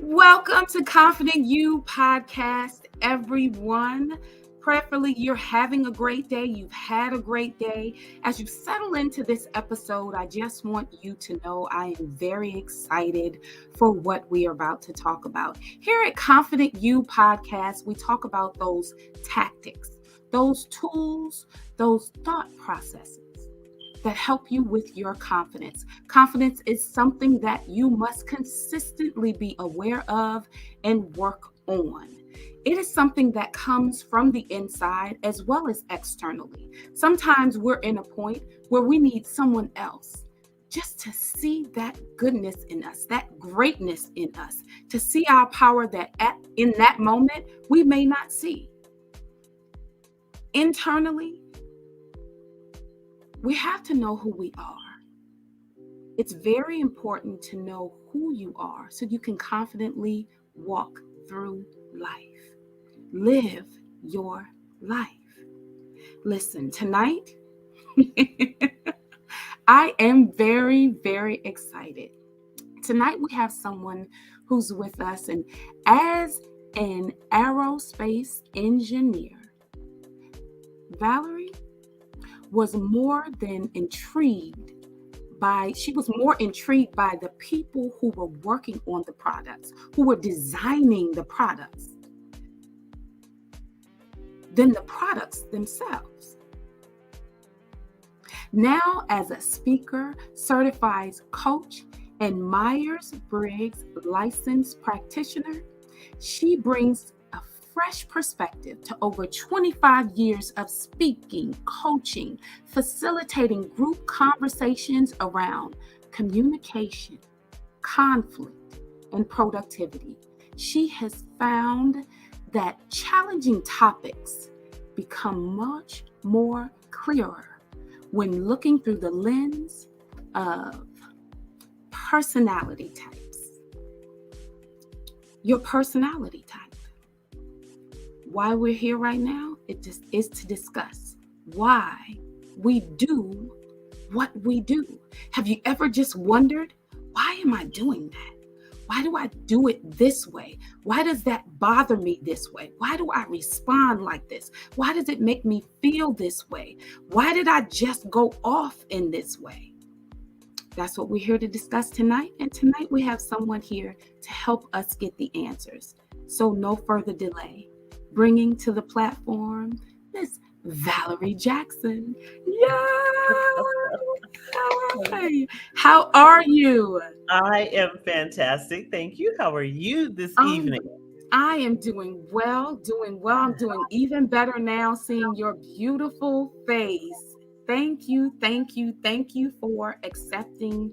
Welcome to Confident You podcast, everyone. Prayerfully, you're having a great day. You've had a great day. As you settle into this episode, I just want you to know I am very excited for what we are about to talk about. Here at Confident You podcast, we talk about those tactics, those tools, those thought processes that help you with your confidence. Confidence is something that you must consistently be aware of and work on. It is something that comes from the inside as well as externally. Sometimes we're in a point where we need someone else just to see that goodness in us, that greatness in us, to see our power that in that moment we may not see. Internally, we have to know who we are. It's very important to know who you are so you can confidently walk through life. Live your life. Listen, tonight, I am very, very excited. Tonight, we have someone who's with us, and as an aerospace engineer, Valerie was more intrigued by the people who were working on the products, who were designing the products, than the products themselves. Now, as a speaker, certified coach, and Myers-Briggs licensed practitioner, she brings a fresh perspective to over 25 years of speaking, coaching, facilitating group conversations around communication, conflict, and productivity. She has found that challenging topics become much more clearer when looking through the lens of personality types. Your personality type. Why we're here right now, it just is to discuss why we do what we do. Have you ever just wondered, why am I doing that? Why do I do it this way? Why does that bother me this way? Why do I respond like this? Why does it make me feel this way? Why did I just go off in this way? That's what we're here to discuss tonight. And tonight we have someone here to help us get the answers. So no further delay. Bringing to the platform Miss Valerie Jackson. Yay! How are you? I am fantastic. Thank you. How are you this evening? I am doing well. I'm doing even better now seeing your beautiful face. Thank you for accepting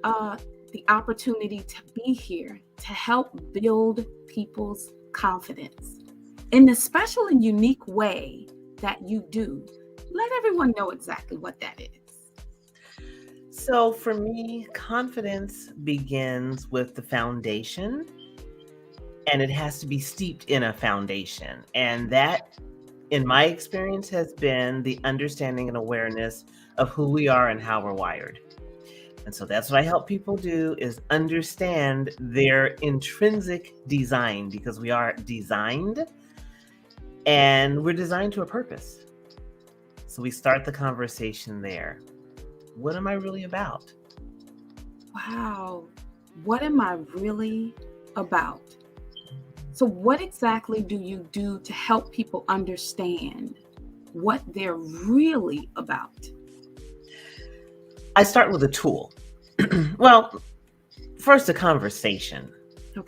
the opportunity to be here to help build people's confidence in a special and unique way that you do. Let everyone know exactly what that is. So for me, confidence begins with the foundation, and it has to be steeped in a foundation. And that, in my experience, has been the understanding and awareness of who we are and how we're wired. And so that's what I help people do, is understand their intrinsic design, because we are designed and we're designed to a purpose. So we start the conversation there. What am I really about? Wow. What am I really about? So what exactly do you do to help people understand what they're really about? I start with a tool. Well, first a conversation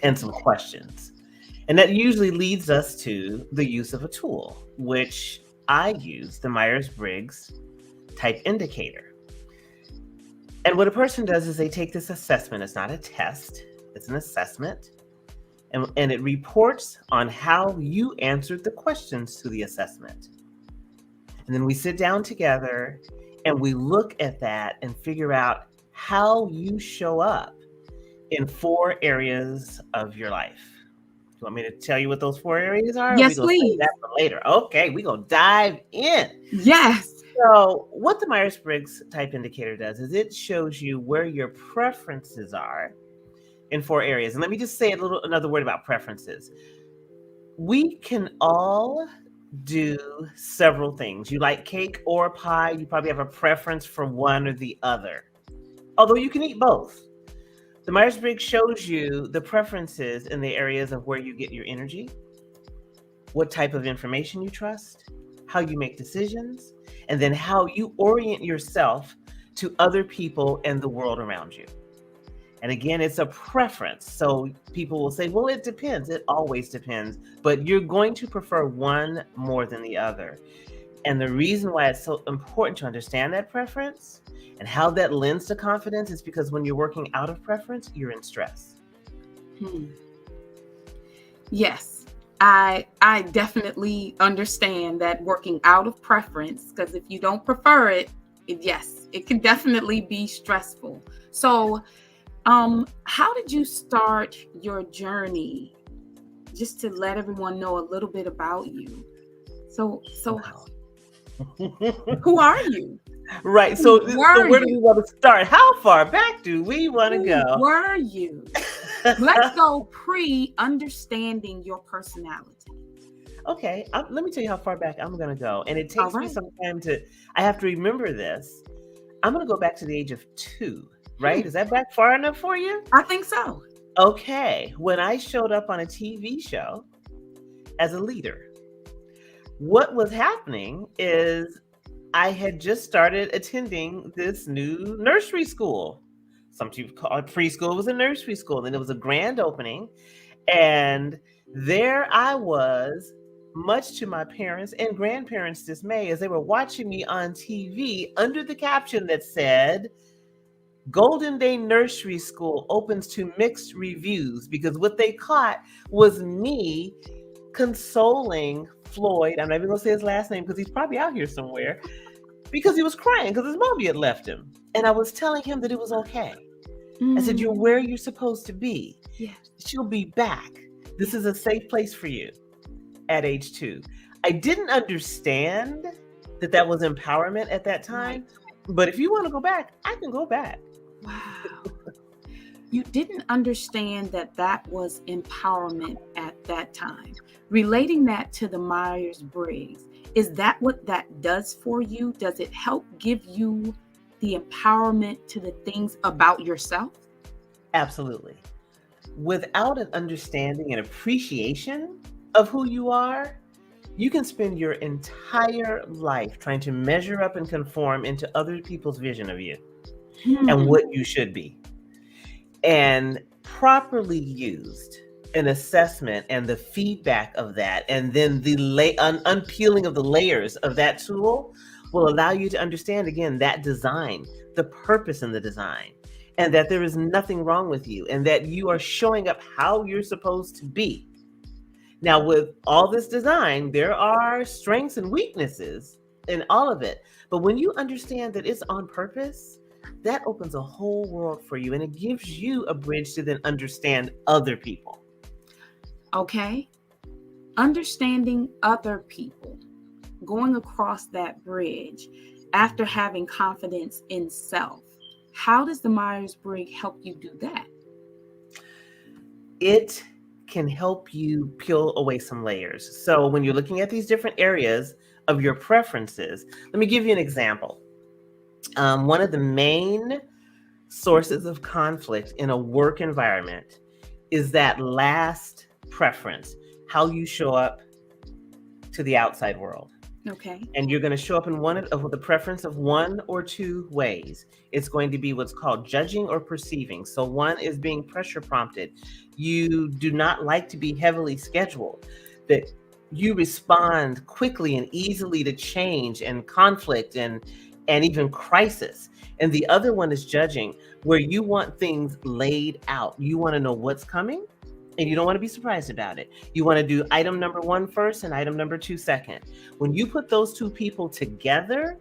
and some questions. And that usually leads us to the use of a tool, which I use the Myers-Briggs type indicator. And what a person does is they take this assessment. It's not a test, it's an assessment. And it reports on how you answered the questions to the assessment. And then we sit down together and we look at that and figure out how you show up in 4 areas of your life. You want me to tell you what those 4 areas are? Yes, please. Save that for later. Okay, we're going to dive in. Yes. So what the Myers-Briggs type indicator does is it shows you where your preferences are in 4 areas. And let me just say another word about preferences. We can all do several things. You like cake or pie, you probably have a preference for one or the other, although you can eat both. The Myers-Briggs shows you the preferences in the areas of where you get your energy, what type of information you trust, how you make decisions, and then how you orient yourself to other people and the world around you. And again, it's a preference. So people will say, well, it depends. It always depends. But you're going to prefer one more than the other. And the reason why it's so important to understand that preference and how that lends to confidence is because when you're working out of preference, you're in stress. Yes, I definitely understand that working out of preference, because if you don't prefer it, yes, it can definitely be stressful. So how did you start your journey? Just to let everyone know a little bit about you. So Wow. who are you? Right. So where do we you? want to start? How far back do we want to Who go? were you? Let's go pre-understanding your personality. Okay. Let me tell you how far back I'm going to go. And it takes me some time I have to remember this. I'm going to go back to the age of 2, right? Is that back far enough for you? I think so. Okay. When I showed up on a TV show as a leader, what was happening is I had just started attending this new nursery school. Some people call it preschool. It was a nursery school, and it was a grand opening. And there I was, much to my parents' and grandparents' dismay, as they were watching me on TV under the caption that said, Golden Day Nursery School opens to mixed reviews, because what they caught was me consoling Floyd. I'm not even going to say his last name because he's probably out here somewhere, because he was crying because his mommy had left him. And I was telling him that it was okay. I said, you're where you're supposed to be. Yes. She'll be back. This is a safe place for you at age 2. I didn't understand that was empowerment at that time. Right. But if you want to go back, I can go back. Wow. You didn't understand that was empowerment at that time. Relating that to the Myers-Briggs, is that what that does for you? Does it help give you the empowerment to the things about yourself? Absolutely. Without an understanding and appreciation of who you are, you can spend your entire life trying to measure up and conform into other people's vision of you and what you should be. And properly used, an assessment and the feedback of that, and then the unpeeling of the layers of that tool will allow you to understand, again, that design, the purpose in the design, and that there is nothing wrong with you, and that you are showing up how you're supposed to be. Now, with all this design, there are strengths and weaknesses in all of it. But when you understand that it's on purpose, that opens a whole world for you, and it gives you a bridge to then understand other people. Okay. Understanding other people, going across that bridge after having confidence in self. How does the Myers-Briggs help you do that? It can help you peel away some layers. So when you're looking at these different areas of your preferences, let me give you an example. One of the main sources of conflict in a work environment is that last preference, how you show up to the outside world. Okay. And you're going to show up in one of the preference of one or two ways. It's going to be what's called judging or perceiving. So one is being pressure prompted. You do not like to be heavily scheduled, that you respond quickly and easily to change and conflict and even crisis. And the other one is judging, where you want things laid out. You want to know what's coming, and you don't want to be surprised about it. You want to do item number 1 first and item number 2 second. When you put those two people together,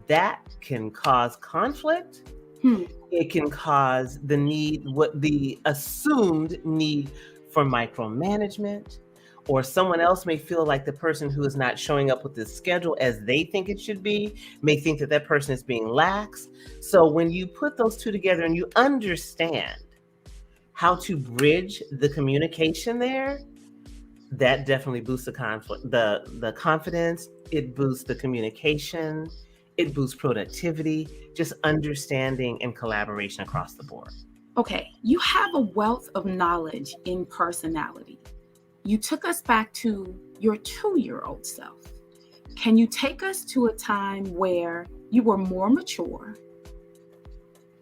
that can cause conflict. It can cause the assumed need for micromanagement, or someone else may feel like the person who is not showing up with the schedule as they think it should be may think that person is being lax. So when you put those two together and you understand how to bridge the communication there, that definitely boosts the confidence. It boosts the communication. It boosts productivity, just understanding and collaboration across the board. Okay, you have a wealth of knowledge in personality. You took us back to your 2-year-old self. Can you take us to a time where you were more mature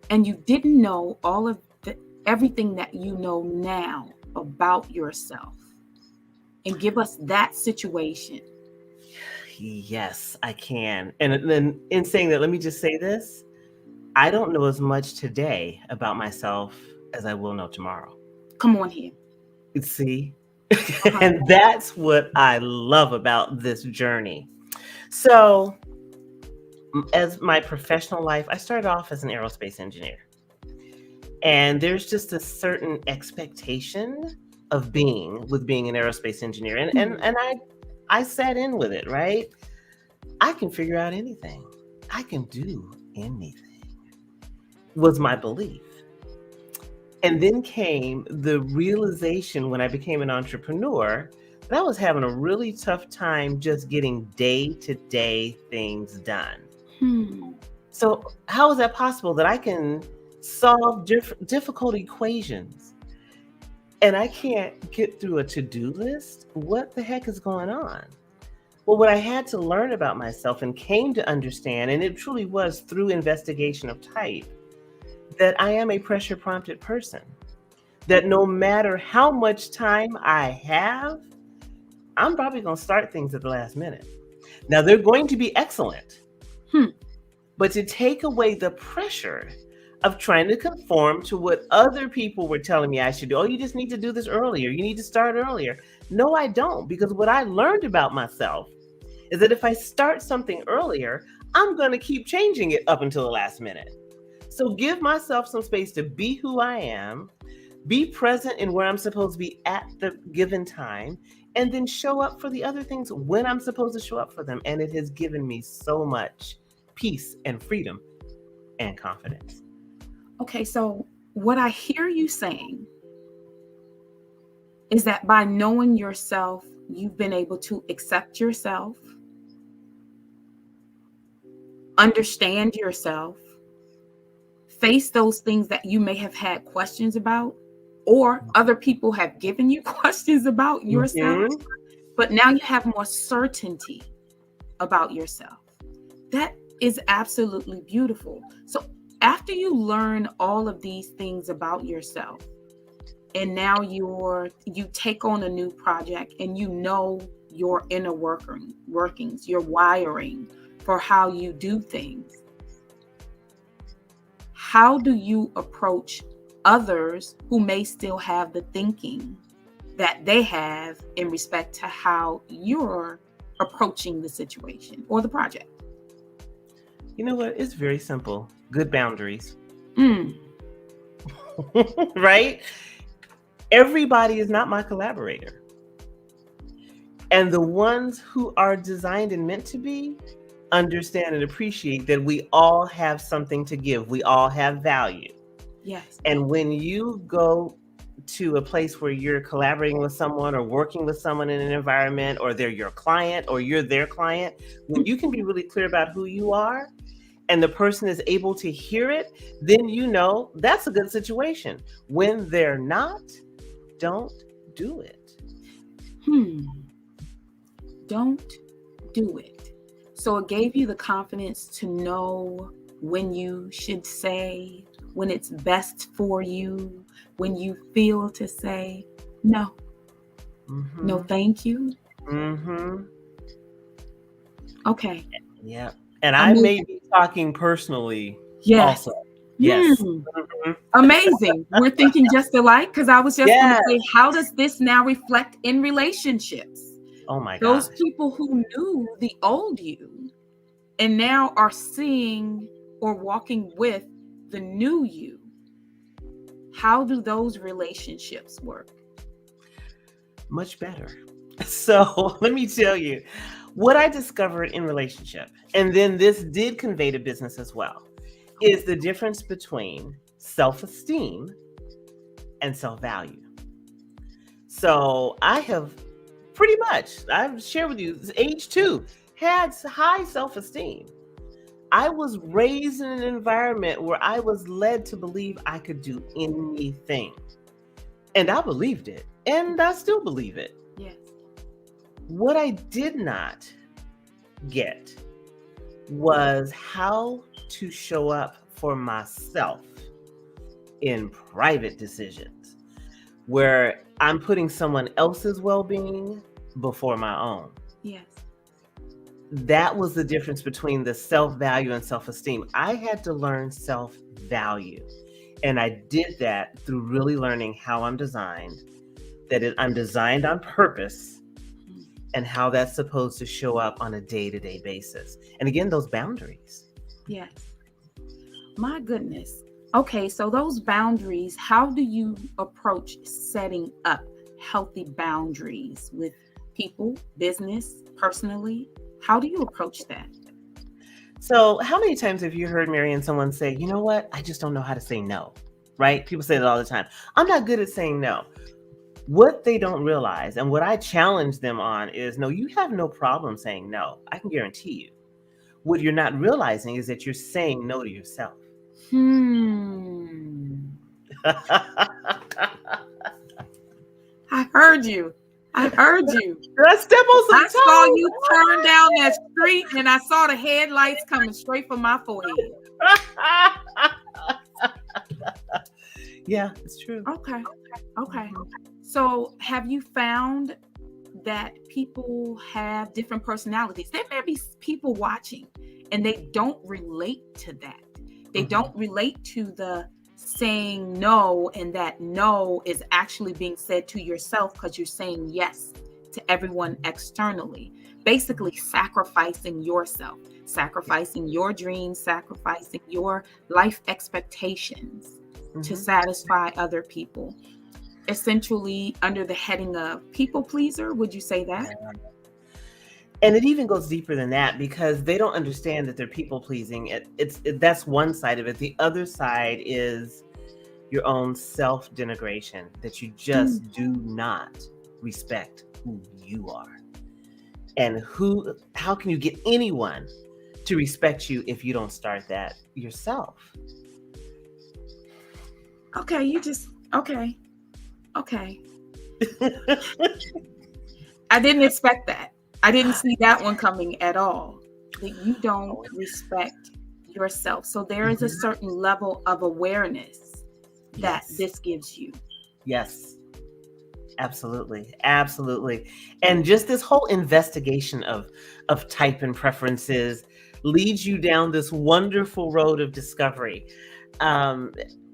and you didn't know everything that you know now about yourself, and give us that situation? Yes, I can. And then in saying that, let me just say this. I don't know as much today about myself as I will know tomorrow. Come on here. See? And that's what I love about this journey. So, as my professional life, I started off as an aerospace engineer. And there's just a certain expectation of being an aerospace engineer. And I sat in with it, right? I can figure out anything. I can do anything, was my belief. And then came the realization when I became an entrepreneur that I was having a really tough time just getting day-to-day things done. So how is that possible that I can solve difficult equations and I can't get through a to-do list? What the heck is going on? Well, what I had to learn about myself and came to understand, and it truly was through investigation of type, that I am a pressure-prompted person. That no matter how much time I have, I'm probably going to start things at the last minute. Now, they're going to be excellent. But to take away the pressure of trying to conform to what other people were telling me I should do. Oh, you just need to do this earlier. You need to start earlier. No, I don't. Because what I learned about myself is that if I start something earlier, I'm going to keep changing it up until the last minute. So give myself some space to be who I am, be present in where I'm supposed to be at the given time, and then show up for the other things when I'm supposed to show up for them. And it has given me so much peace and freedom and confidence. Okay, so what I hear you saying is that by knowing yourself, you've been able to accept yourself, understand yourself, face those things that you may have had questions about, or other people have given you questions about yourself, but now you have more certainty about yourself. That is absolutely beautiful. So after you learn all of these things about yourself, and now you take on a new project and you know your inner workings, your wiring for how you do things, how do you approach others who may still have the thinking that they have in respect to how you're approaching the situation or the project? You know what? It's very simple. Good boundaries. Right? Everybody is not my collaborator. And the ones who are designed and meant to be understand and appreciate that we all have something to give. We all have value. Yes. And when you go to a place where you're collaborating with someone or working with someone in an environment, or they're your client or you're their client, when you can be really clear about who you are and the person is able to hear it, then you know that's a good situation. When they're not, don't do it. Don't do it. So it gave you the confidence to know when you should say, when it's best for you, when you feel to say no. No, thank you. Okay. Yeah. And I may be talking personally also. Yes. Amazing. We're thinking just alike, because I was just going to say, how does this now reflect in relationships? Oh my God. Those people who knew the old you and now are seeing or walking with the new you. How do those relationships work? Much better. So let me tell you what I discovered in relationship, and then this did convey to business as well, is the difference between self-esteem and self-value. So I have pretty much, I've shared with you, age 2, had high self-esteem. I was raised in an environment where I was led to believe I could do anything. And I believed it. And I still believe it. Yes. What I did not get was how to show up for myself in private decisions, where I'm putting someone else's well-being before my own. Yes. That was the difference between the self-value and self-esteem. I had to learn self-value. And I did that through really learning how I'm designed, I'm designed on purpose, and how that's supposed to show up on a day-to-day basis. And again, those boundaries. Yes. My goodness. Okay, so those boundaries, how do you approach setting up healthy boundaries with people, business, personally? How do you approach that? So how many times have you heard, Marian, someone say, you know what? I just don't know how to say no, right? People say that all the time. I'm not good at saying no. What they don't realize, and what I challenge them on, is no, you have no problem saying no. I can guarantee you. What you're not realizing is that you're saying no to yourself. I heard you. I heard you. Did I step on some toes? Saw you turn down that street and I saw the headlights coming straight from my forehead. Yeah, it's true. Okay. So have you found that people have different personalities? There may be people watching and they don't relate to that. They don't relate to the saying no, and that no is actually being said to yourself because you're saying yes to everyone externally. Basically sacrificing yourself, sacrificing your dreams, sacrificing your life expectations to satisfy other people. Essentially under the heading of people pleaser, would you say that? And it even goes deeper than that, because they don't understand that they're people pleasing. That's one side of it. The other side is your own self-denigration, that you just do not respect who you are. And how can you get anyone to respect you if you don't start that yourself? Okay. I didn't expect that. I didn't see that one coming at all. That you don't respect yourself. So there is a certain level of awareness that this gives you. Yes, absolutely. And just this whole investigation of type and preferences leads you down this wonderful road of discovery. I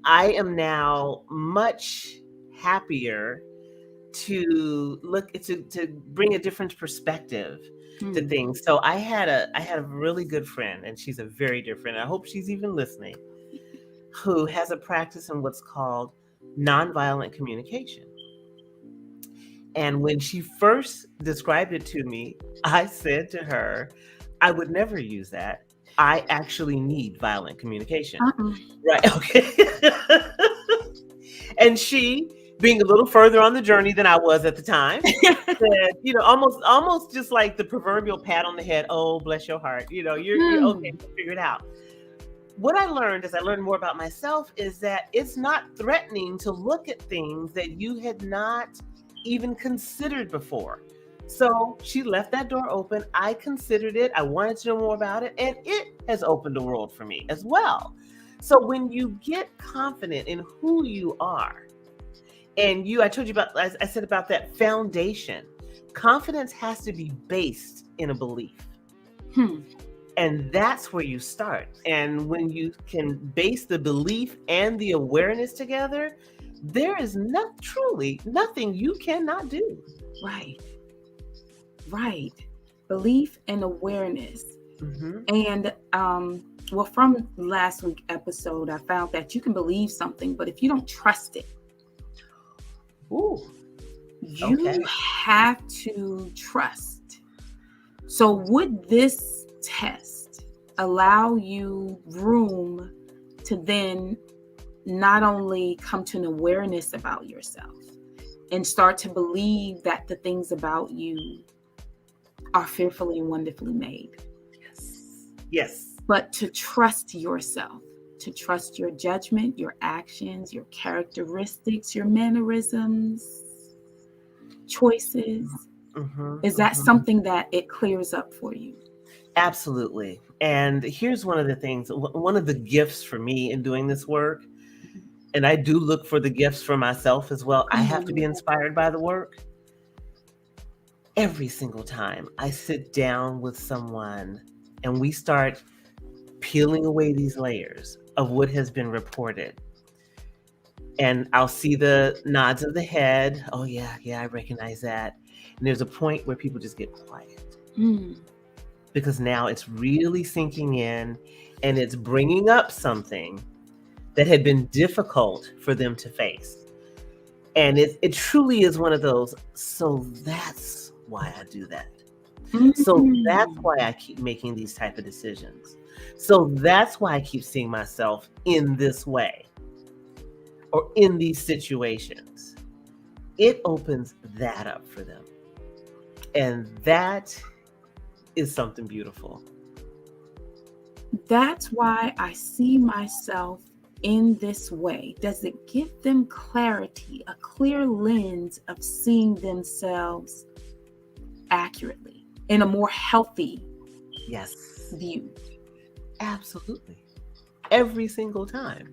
am now much happier to bring a different perspective to things. So I had a really good friend, and she's a very dear friend. I hope she's even listening, who has a practice in what's called nonviolent communication. And when she first described it to me, I said to her, I would never use that. I actually need violent communication. Right. Okay. And she, being a little further on the journey than I was at the time, said, almost just like the proverbial pat on the head. Oh, bless your heart. You're okay. Figure it out. What I learned as I learned more about myself is that it's not threatening to look at things that you had not even considered before. So she left that door open. I considered it. I wanted to know more about it. And it has opened the world for me as well. So when you get confident in who you are, and I told you about, I said about that foundation, confidence has to be based in a belief. And that's where you start. And when you can base the belief and the awareness together, there is truly nothing you cannot do. Right. Belief and awareness. And from last week's episode, I found that you can believe something, but if you don't trust it, you have to trust. So would this test allow you room to then not only come to an awareness about yourself and start to believe that the things about you are fearfully and wonderfully made. Yes. But to trust yourself, to trust your judgment, your actions, your characteristics, your mannerisms, choices. Is that something that it clears up for you? Absolutely. And here's one of the things, one of the gifts for me in doing this work, and I do look for the gifts for myself as well. I have to be inspired by the work. Every single time I sit down with someone and we start peeling away these layers of what has been reported, and I'll see the nods of the head. Oh, yeah, I recognize that. And there's a point where people just get quiet. Because now it's really sinking in and it's bringing up something that had been difficult for them to face. And it truly is one of those, so that's why I do that. So that's why I keep making these type of decisions. So that's why I keep seeing myself in this way or in these situations. It opens that up for them. And that is something beautiful. That's why I see myself in this way. Does it give them clarity, a clear lens of seeing themselves accurately in a more healthy view? Absolutely. Every single time.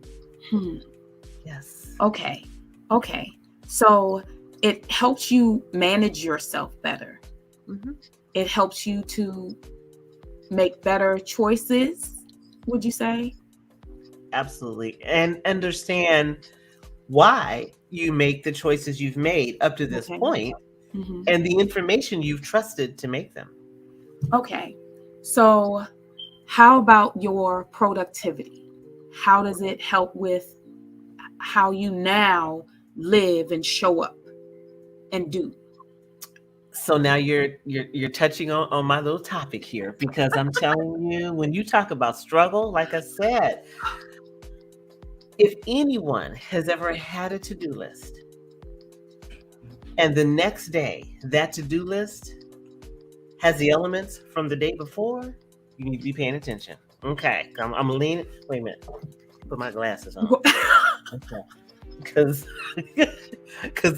Yes. Okay. So it helps you manage yourself better. It helps you to make better choices, would you say? Absolutely. And understand why you make the choices you've made up to this point, and the information you've trusted to make them. Okay. So how about your productivity? How does it help with how you now live and show up and do? So now you're touching on my little topic here, because I'm telling you, when you talk about struggle, like I said, if anyone has ever had a to-do list and the next day that to-do list has the elements from the day before, you need to be paying attention. Okay, I'm leaning. Wait a minute. Put my glasses on. Okay. Because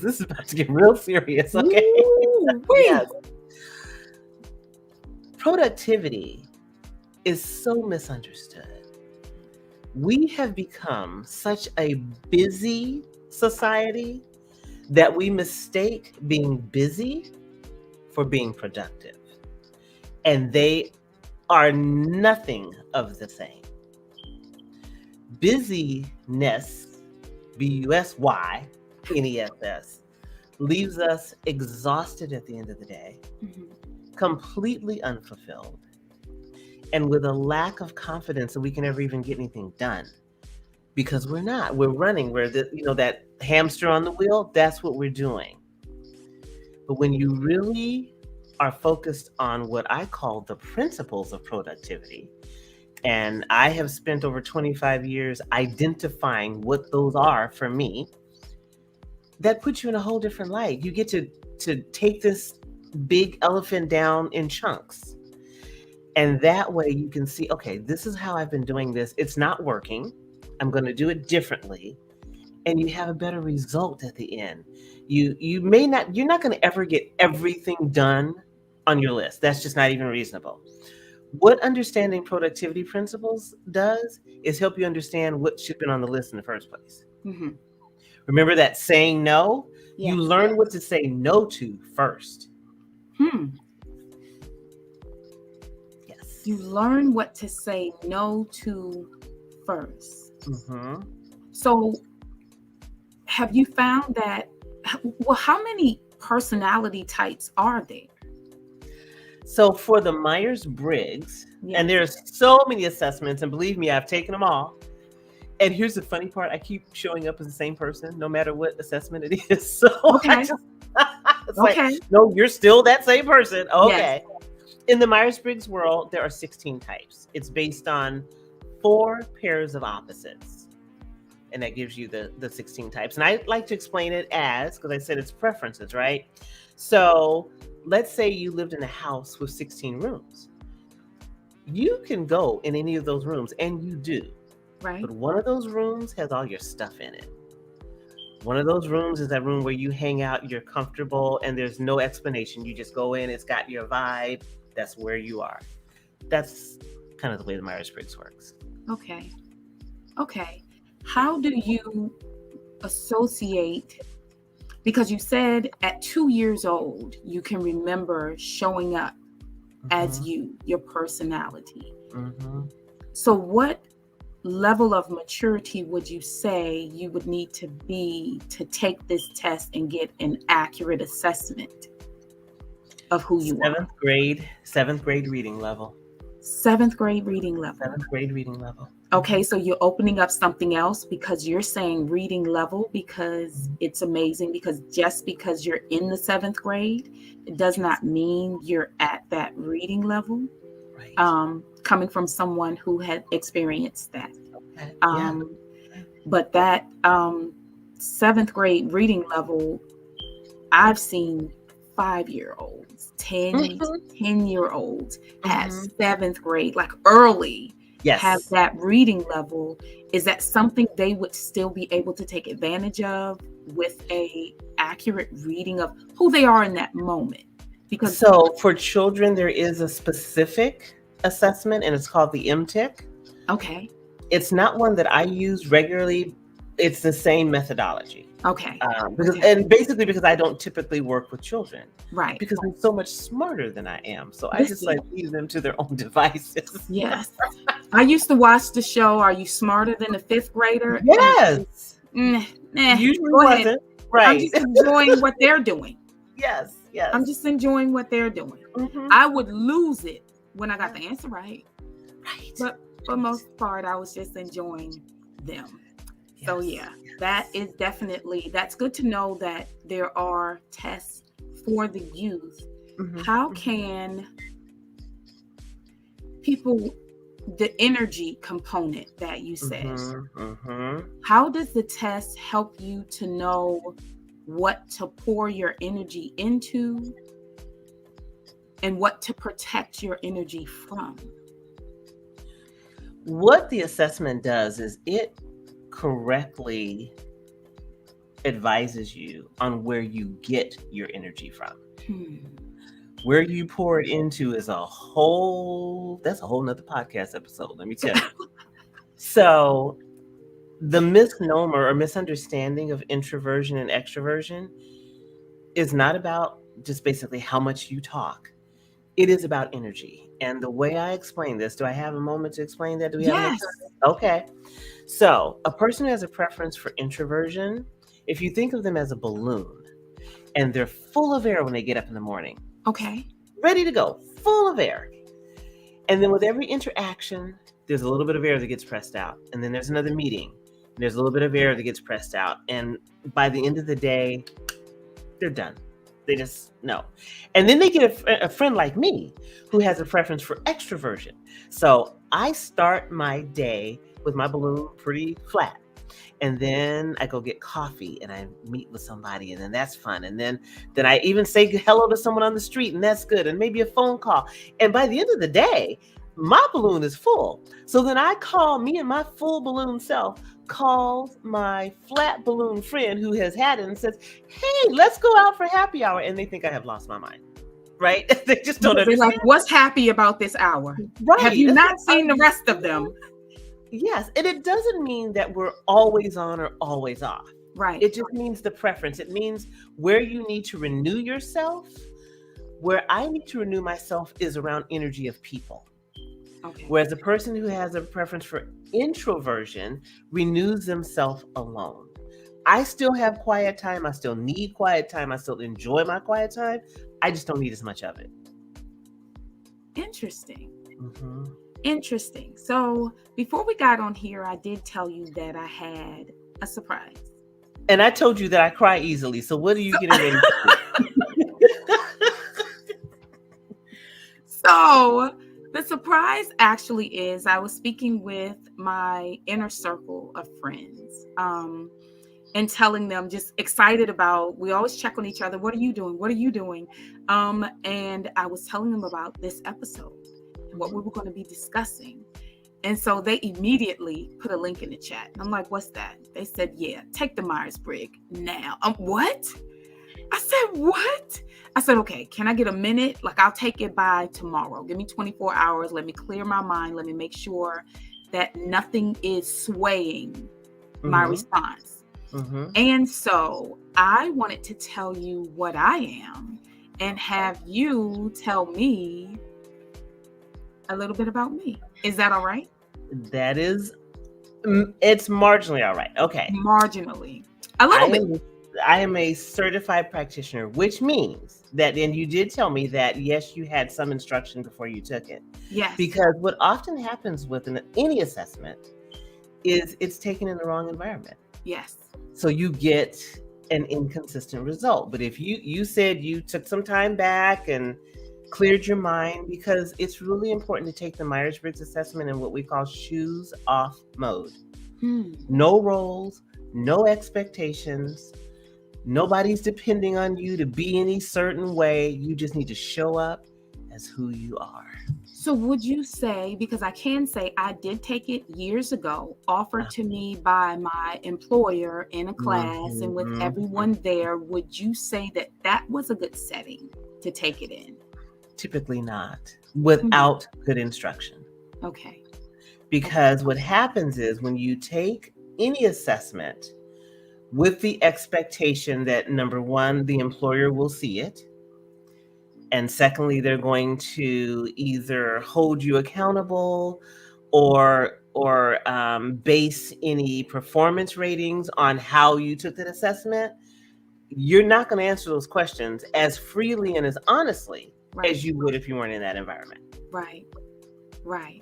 this is about to get real serious. Okay. Yes. Productivity is so misunderstood. We have become such a busy society that we mistake being busy for being productive. And they are nothing of the same. Busyness, BUSYNESS, leaves us exhausted at the end of the day, completely unfulfilled, and with a lack of confidence that we can ever even get anything done. Because we're not. We're running. We're that hamster on the wheel. That's what we're doing. But when you really are focused on what I call the principles of productivity, and I have spent over 25 years identifying what those are for me, that puts you in a whole different light. You get to take this big elephant down in chunks. And that way you can see, okay, this is how I've been doing this. It's not working. I'm going to do it differently. And you have a better result at the end. You're not going to ever get everything done on your list. That's just not even reasonable. What understanding productivity principles does is help you understand what should have been on the list in the first place. Remember that saying no? You learn what to say no to first. Yes. You learn what to say no to first. So have you found that, well, how many personality types are there? So for the Myers-Briggs, and there's so many assessments, and believe me, I've taken them all. And here's the funny part, I keep showing up as the same person, no matter what assessment it is. So it's like, no, you're still that same person. Okay. Yes. In the Myers-Briggs world, there are 16 types. It's based on 4 pairs of opposites. and that gives you the 16 types. And I like to explain it as, because I said it's preferences, right? So let's say you lived in a house with 16 rooms. You can go in any of those rooms, and you do. Right. But one of those rooms has all your stuff in it. One of those rooms is that room where you hang out, you're comfortable, and there's no explanation. You just go in, it's got your vibe. That's where you are. That's kind of the way the Myers-Briggs works. Okay. How do you associate, because you said at 2 years old, you can remember showing up as you, your personality. So what level of maturity would you say you would need to be to take this test and get an accurate assessment of who you are? Seventh grade reading level. Seventh grade reading level. Seventh grade reading level. Okay, so you're opening up something else because you're saying reading level because it's amazing, because just because you're in the seventh grade, it does not mean you're at that reading level. Right. Coming from someone who had experienced that. Yeah. But that seventh grade reading level, I've seen 5-year-olds, 10-year-olds have seventh grade, like early, have that reading level. Is that something they would still be able to take advantage of with a accurate reading of who they are in that moment? Because so for children, there is a specific assessment, and it's called the MTIC. Okay. It's not one that I use regularly. It's the same methodology. Okay. And basically because I don't typically work with children. Right. Because I'm so much smarter than I am. So I just like leave them to their own devices. Yes. I used to watch the show, Are You Smarter Than a Fifth Grader? Yes. Usually wasn't. Right. I'm just enjoying what they're doing. Yes. I'm just enjoying what they're doing. I would lose it when I got the answer right. Right. But for most part, I was just enjoying them. Yes. So yeah, that is definitely, that's good to know that there are tests for the youth. How can people, the energy component that you said, how does the test help you to know what to pour your energy into and what to protect your energy from? What the assessment does is it correctly advises you on where you get your energy from. Where you pour it into is that's a whole nother podcast episode, let me tell you. So the misnomer or misunderstanding of introversion and extroversion is not about just basically how much you talk. It is about energy. And the way I explain this, do I have a moment to explain that? Do we have enough time? Okay. So a person who has a preference for introversion, if you think of them as a balloon, and they're full of air when they get up in the morning. Okay. Ready to go, full of air. And then with every interaction, there's a little bit of air that gets pressed out. And then there's another meeting, and there's a little bit of air that gets pressed out. And by the end of the day, they're done. They just no. And then they get a friend like me who has a preference for extroversion. So I start my day with my balloon pretty flat. And then I go get coffee and I meet with somebody, and then that's fun. And then I even say hello to someone on the street, and that's good. And maybe a phone call. And by the end of the day, my balloon is full. So then I call me and my full balloon self calls my flat balloon friend who has had it and says, hey, let's go out for happy hour. And they think I have lost my mind, right? They just don't understand. They're like, what's happy about this hour? Right. Have you not seen the rest of them? Yes. And it doesn't mean that we're always on or always off. Right. It just means the preference. It means where you need to renew yourself. Where I need to renew myself is around energy of people. Okay. Whereas the person who has a preference for introversion renews themselves alone. I still have quiet time. I still need quiet time. I still enjoy my quiet time. I just don't need as much of it. Interesting. Interesting. So before we got on here, I did tell you that I had a surprise. And I told you that I cry easily. So what are you getting ready to do? So the surprise actually is I was speaking with my inner circle of friends, and telling them, just excited about, we always check on each other. What are you doing? What are you doing? And I was telling them about this episode and what we were going to be discussing. And so they immediately put a link in the chat. I'm like, what's that? They said, yeah, take the Myers-Briggs now. What? I said, what? I said, okay, can I get a minute? Like, I'll take it by tomorrow. Give me 24 hours. Let me clear my mind. Let me make sure that nothing is swaying my response. And so I wanted to tell you what I am and have you tell me a little bit about me. Is that all right? That is, it's marginally all right. Okay. Marginally. A little bit. I am a certified practitioner, which means that, and you did tell me that, yes, you had some instruction before you took it. Yes. Because what often happens with any assessment is it's taken in the wrong environment. Yes. So you get an inconsistent result. But if you said you took some time back and cleared your mind, because it's really important to take the Myers-Briggs assessment in what we call shoes off mode. No roles, no expectations. Nobody's depending on you to be any certain way. You just need to show up as who you are. So would you say, because I can say I did take it years ago, offered to me by my employer in a class and with everyone there, would you say that that was a good setting to take it in? Typically not, without good instruction. Okay. Because what happens is when you take any assessment with the expectation that, number one, the employer will see it, and secondly, they're going to either hold you accountable or base any performance ratings on how you took that assessment, you're not going to answer those questions as freely and as honestly as you would if you weren't in that environment. Right.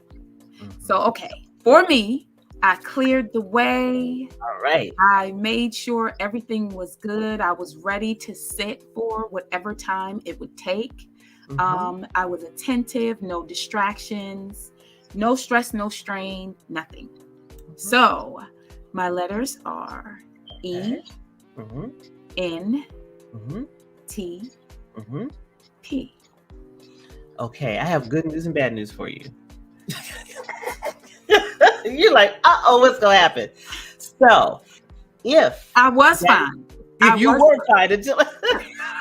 So, okay, for me, I cleared the way. All right. I made sure everything was good. I was ready to sit for whatever time it would take. I was attentive, no distractions, no stress, no strain, nothing. So my letters are E, N, T, P. Okay, I have good news and bad news for you. You're like, what's going to happen? So, if I was fine. If you were fine until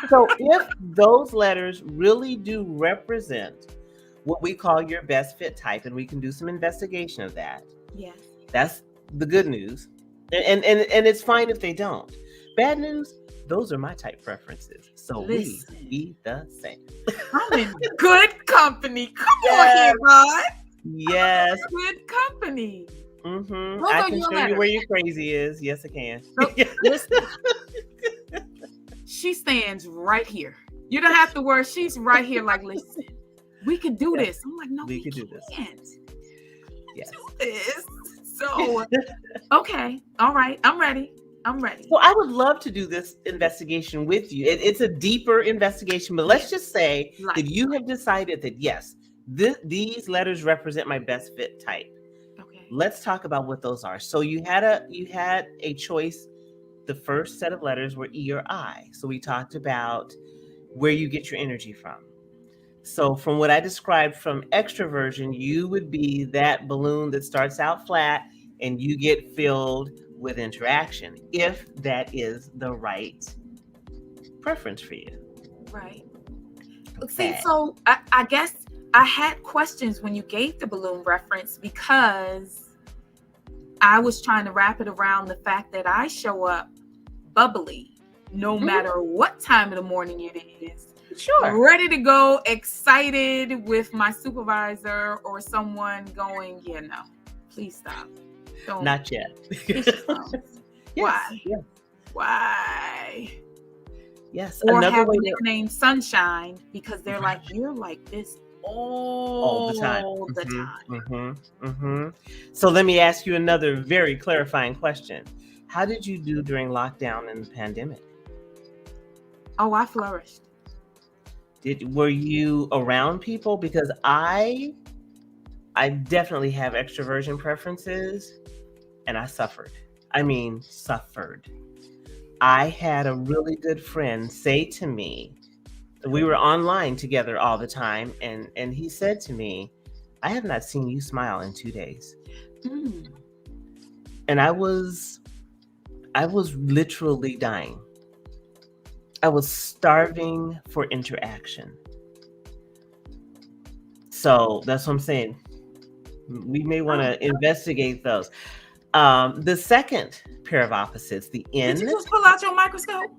so if those letters really do represent what we call your best fit type, and we can do some investigation of that. Yes. That's the good news. And it's fine if they don't. Bad news, those are my type preferences. So we be the same. I'm in good company. Come on here, bud. Yes. Good company. I can show you where your crazy is. Yes, I can. So, listen. She stands right here. You don't have to worry. She's right here. Like, listen, we could do this. I'm like, no, we could do this. Yes. Do this. So, okay. All right. I'm ready. So I would love to do this investigation with you. It's a deeper investigation, but let's just say that you have decided that, yes, these letters represent my best fit type. Okay. Let's talk about what those are. So you had a choice. The first set of letters were E or I. So we talked about where you get your energy from. So from what I described from extroversion, you would be that balloon that starts out flat and you get filled with interaction, if that is the right preference for you. Right. Okay. See, so I guess I had questions when you gave the balloon reference, because I was trying to wrap it around the fact that I show up bubbly no matter what time of the morning it is. Sure. Ready to go, excited with my supervisor or someone going, please stop. Don't. Not yet. Why? Yes. Why? Yes. Or have a nickname Sunshine, because they're like, you're like this all the time. So let me ask you another very clarifying question. How did you do during lockdown and the pandemic? Oh, I flourished. Were you around people? Because I I definitely have extroversion preferences, and I suffered. I mean, suffered. I had a really good friend say to me, we were online together all the time, and he said to me, I have not seen you smile in 2 days. Mm. And I was literally dying. I was starving for interaction. So that's what I'm saying. We may want to investigate those. The second pair of opposites, the Did you N. just pull out your microscope?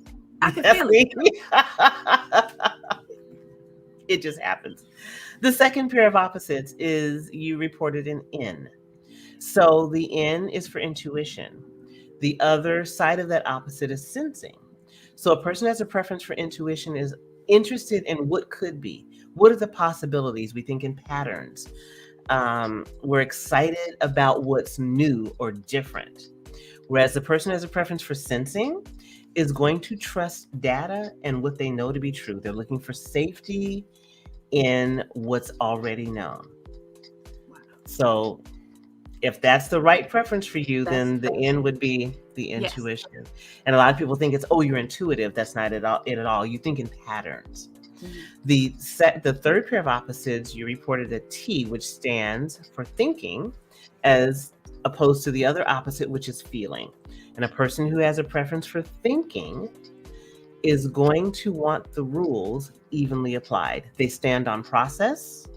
I can feel it. It just happens. The second pair of opposites is you reported an N. So the N is for intuition. The other side of that opposite is sensing. So a person who has a preference for intuition is interested in what could be. What are the possibilities? We think in patterns. We're excited about what's new or different. Whereas the person who has a preference for sensing is going to trust data and what they know to be true. They're looking for safety in what's already known. Wow. So if that's the right preference for you, That's then the N would be the Yes. intuition. And a lot of people think it's, oh, you're intuitive. That's not it at all. You think in patterns. The third pair of opposites, you reported a T, which stands for thinking, as opposed to the other opposite, which is feeling. And a person who has a preference for thinking is going to want the rules evenly applied. They stand on process,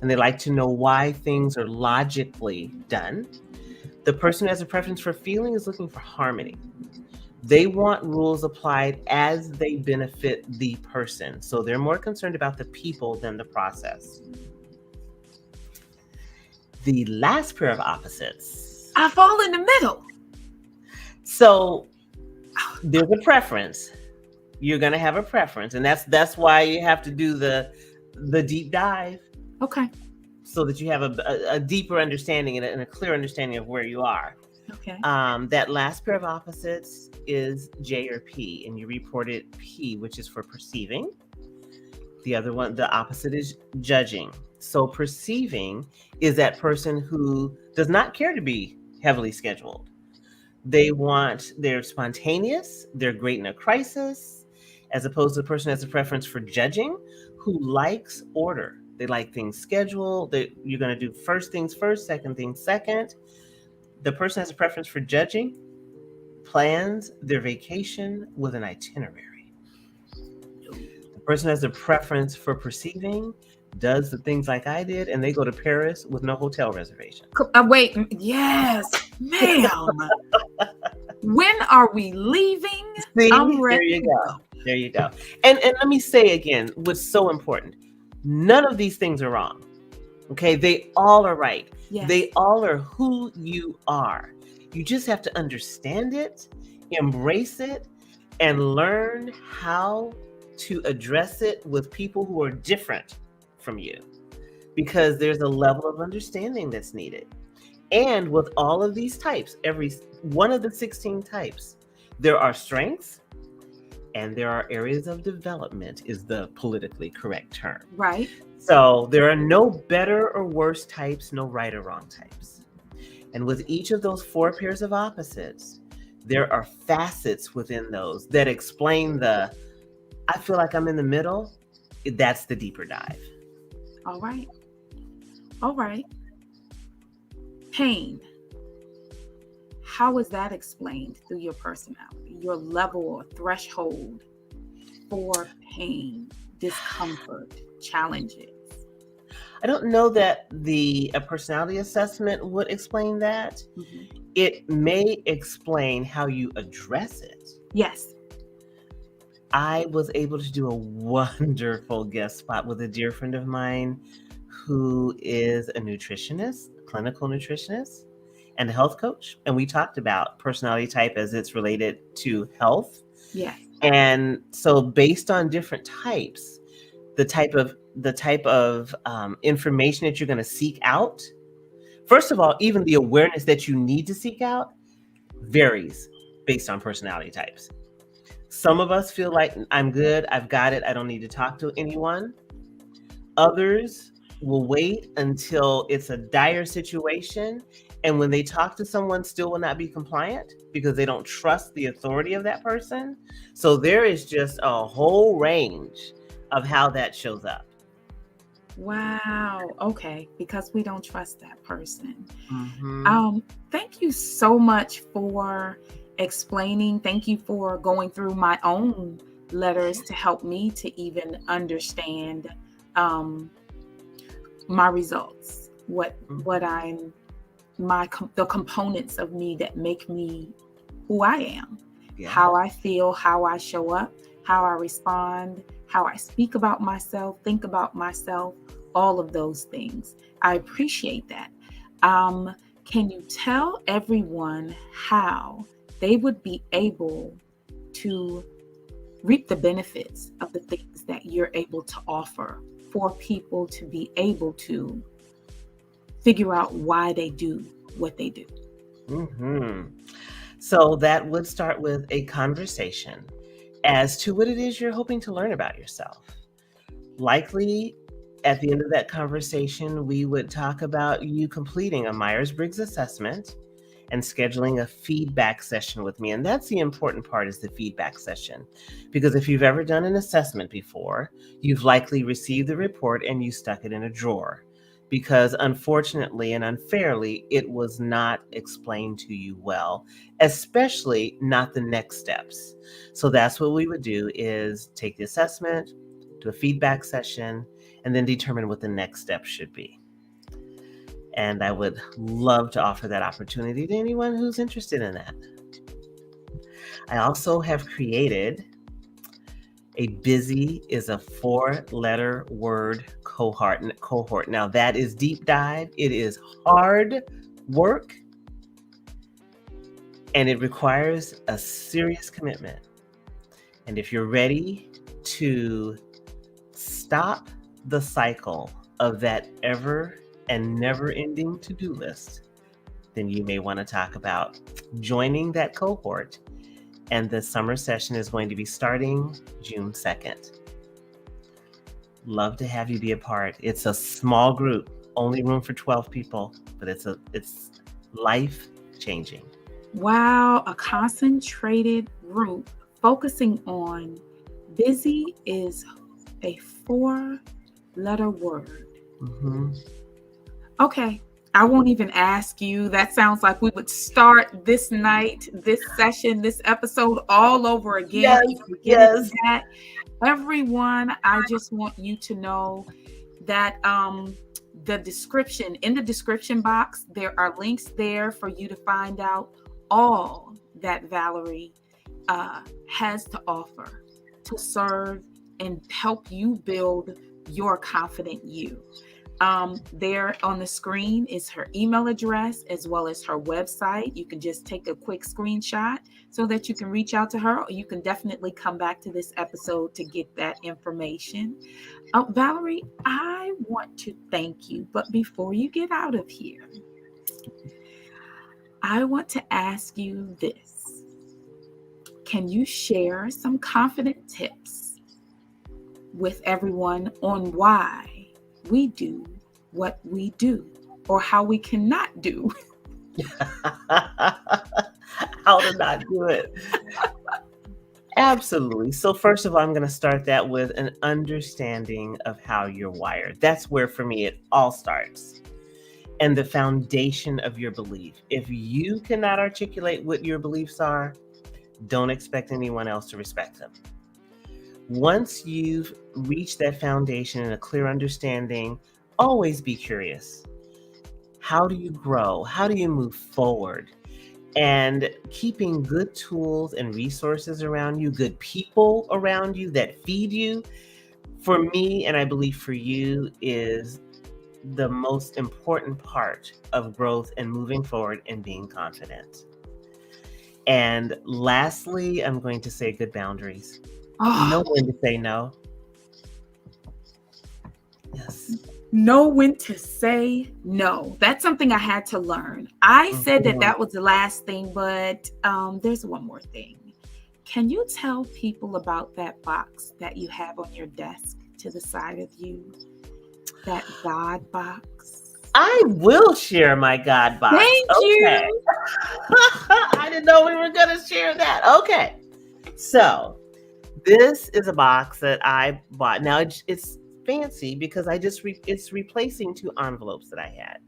and they like to know why things are logically done. The person who has a preference for feeling is looking for harmony. They want rules applied as they benefit the person. So they're more concerned about the people than the process. The last pair of opposites. I fall in the middle. So there's a preference. You're going to have a preference. And that's why you have to do the deep dive. Okay. So that you have a deeper understanding and a clear understanding of where you are. Okay. That last pair of opposites is J or P, and you reported P, which is for perceiving. The other one, the opposite is judging. So perceiving is that person who does not care to be heavily scheduled. They're spontaneous, they're great in a crisis, as opposed to the person who has a preference for judging, who likes order. They like things scheduled. You're going to do first things first, second things second. The person has a preference for judging, plans their vacation with an itinerary. The person has a preference for perceiving, does the things like I did, and they go to Paris with no hotel reservation. Wait, yes, ma'am. When are we leaving? See, I'm ready. There you go. And let me say again, what's so important, none of these things are wrong. Okay, they all are right. Yes. They all are who you are. You just have to understand it, embrace it, and learn how to address it with people who are different from you, because there's a level of understanding that's needed. And with all of these types, every one of the 16 types, there are strengths and there are areas of development, is the politically correct term. Right. So there are no better or worse types, no right or wrong types. And with each of those 4 pairs of opposites, there are facets within those that explain I feel like I'm in the middle. That's the deeper dive. All right. All right. Pain. How is that explained through your personality, your level or threshold for pain, discomfort, challenges? I don't know that a personality assessment would explain that. Mm-hmm. It may explain how you address it. Yes. I was able to do a wonderful guest spot with a dear friend of mine who is a nutritionist, a clinical nutritionist, and a health coach. And we talked about personality type as it's related to health. Yes. And so based on different types, the type of information that you're going to seek out, first of all, even the awareness that you need to seek out varies based on personality types. Some of us feel like I'm good, I've got it, I don't need to talk to anyone. Others will wait until it's a dire situation. And when they talk to someone, still will not be compliant because they don't trust the authority of that person. So there is just a whole range of how that shows up. Wow. Okay. Because we don't trust that person. Mm-hmm. Thank you so much for explaining. Thank you for going through my own letters to help me to even understand my results, what I'm the components of me that make me who I am, Yeah. how I feel, how I show up, how I respond, how I speak about myself, think about myself, all of those things. I appreciate that. Can you tell everyone how they would be able to reap the benefits of the things that you're able to offer for people to be able to figure out why they do what they do? Mm-hmm. So that would start with a conversation as to what it is you're hoping to learn about yourself. Likely, at the end of that conversation, we would talk about you completing a Myers-Briggs assessment and scheduling a feedback session with me. And that's the important part, is the feedback session. Because if you've ever done an assessment before, you've likely received the report and you stuck it in a drawer. Because unfortunately and unfairly, it was not explained to you well, especially not the next steps. So that's what we would do, is take the assessment, do a feedback session, and then determine what the next step should be. And I would love to offer that opportunity to anyone who's interested in that. I also have created a busy is a 4-letter word cohort. Now that is deep dive. It is hard work and it requires a serious commitment. And if you're ready to stop the cycle of that ever and never-ending to-do list, then you may want to talk about joining that cohort. And the summer session is going to be starting June 2nd. Love to have you be a part. It's a small group, only room for 12 people, but it's life-changing. Wow, a concentrated group focusing on busy is a 4-letter word. Mm-hmm. Okay, I won't even ask you. That sounds like we would start this night, this session, this episode all over again. Yes. That. Everyone, I just want you to know that in the description box, there are links there for you to find out all that Valerie has to offer to serve and help you build your confident you. There on the screen is her email address as well as her website. You can just take a quick screenshot so that you can reach out to her, or you can definitely come back to this episode to get that information. Valerie, I want to thank you, but before you get out of here, I want to ask you this. Can you share some confident tips with everyone on why we do what we do, or how we cannot do? How to not do it. Absolutely. So first of all, I'm going to start that with an understanding of how you're wired. That's where, for me, it all starts. And the foundation of your belief. If you cannot articulate what your beliefs are, don't expect anyone else to respect them. Once you've reached that foundation and a clear understanding, always be curious. How do you grow? How do you move forward? And keeping good tools and resources around you, good people around you that feed you, for me, and I believe for you, is the most important part of growth and moving forward and being confident. And lastly, I'm going to say good boundaries. Know when to say no. Yes. Know when to say no. That's something I had to learn. I said that was the last thing, but there's one more thing. Can you tell people about that box that you have on your desk to the side of you? that God box? I will share my God box. Thank Okay. you. I didn't know we were going to share that. Okay. So this is a box that I bought. Now it's fancy because it's replacing two envelopes that I had.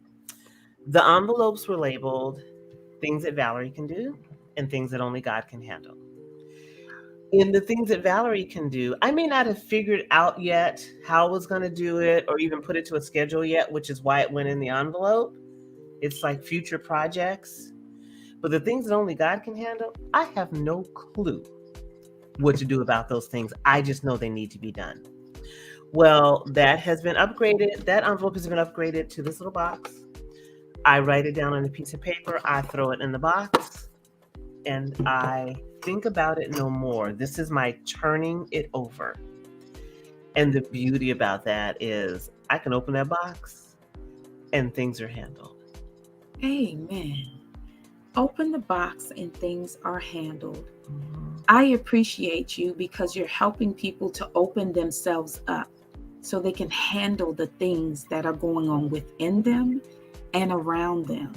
The envelopes were labeled things that Valerie can do and things that only God can handle. In the things that Valerie can do, I may not have figured out yet how I was going to do it or even put it to a schedule yet, which is why it went in the envelope. It's like future projects. But the things that only God can handle, I have no clue what to do about those things. I just know they need to be done. Well, that has been upgraded. That envelope has been upgraded to this little box. I write it down on a piece of paper. I throw it in the box and I think about it no more. This is my turning it over. And the beauty about that is I can open that box and things are handled. Amen. Open the box and things are handled. I appreciate you because you're helping people to open themselves up so they can handle the things that are going on within them and around them.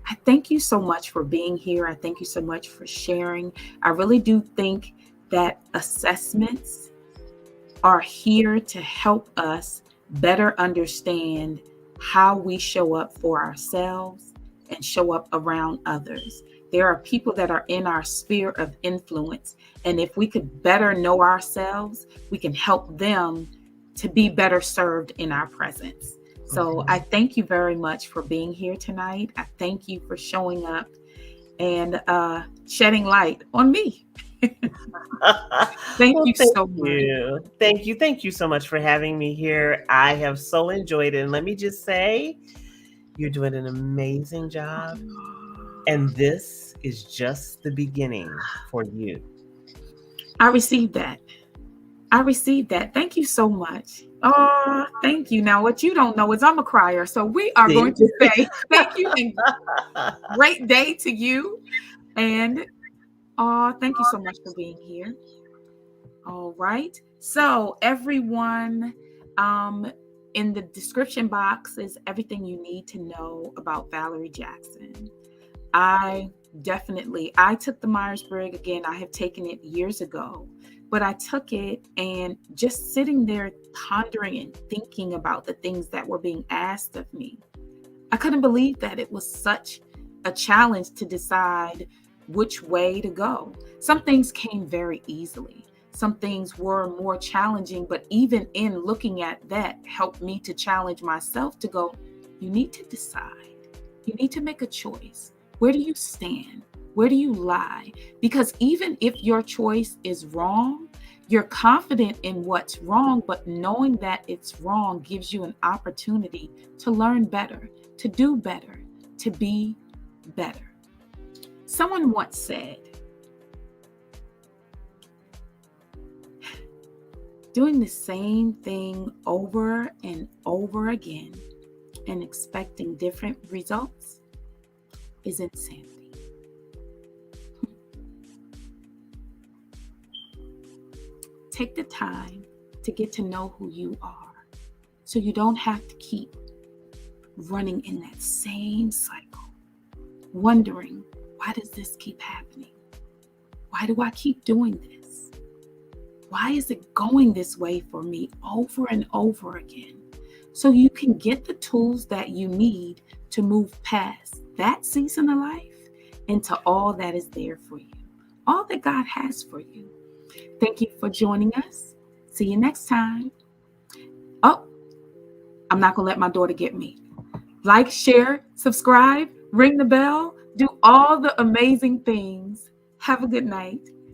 I thank you so much for being here. I thank you so much for sharing. I really do think that assessments are here to help us better understand how we show up for ourselves and show up around others. There are people that are in our sphere of influence. And if we could better know ourselves, we can help them to be better served in our presence. So I thank you very much for being here tonight. I thank you for showing up and shedding light on me. Thank you so much. Thank you so much for having me here. I have so enjoyed it. And let me just say, you're doing an amazing job. And this is just the beginning for you. I received that. Thank you so much. Oh, thank you. Now, what you don't know is I'm a crier. So we are going to say thank you and great day to you. And thank you so much for being here. All right. So everyone, in the description box is everything you need to know about Valerie Jackson. I took the Myers-Briggs again. I have taken it years ago, but I took it and just sitting there pondering and thinking about the things that were being asked of me. I couldn't believe that it was such a challenge to decide which way to go. Some things came very easily. Some things were more challenging, but even in looking at that helped me to challenge myself to go, you need to decide. You need to make a choice. Where do you stand? Where do you lie? Because even if your choice is wrong, you're confident in what's wrong, but knowing that it's wrong gives you an opportunity to learn better, to do better, to be better. Someone once said, doing the same thing over and over again and expecting different results is insanity. Take the time to get to know who you are so you don't have to keep running in that same cycle, wondering, why does this keep happening? Why do I keep doing this? Why is it going this way for me over and over again? So you can get the tools that you need to move past that season of life into all that is there for you, all that God has for you. Thank you for joining us. See you next time. Oh, I'm not going to let my daughter get me. Like, share, subscribe, ring the bell, do all the amazing things. Have a good night.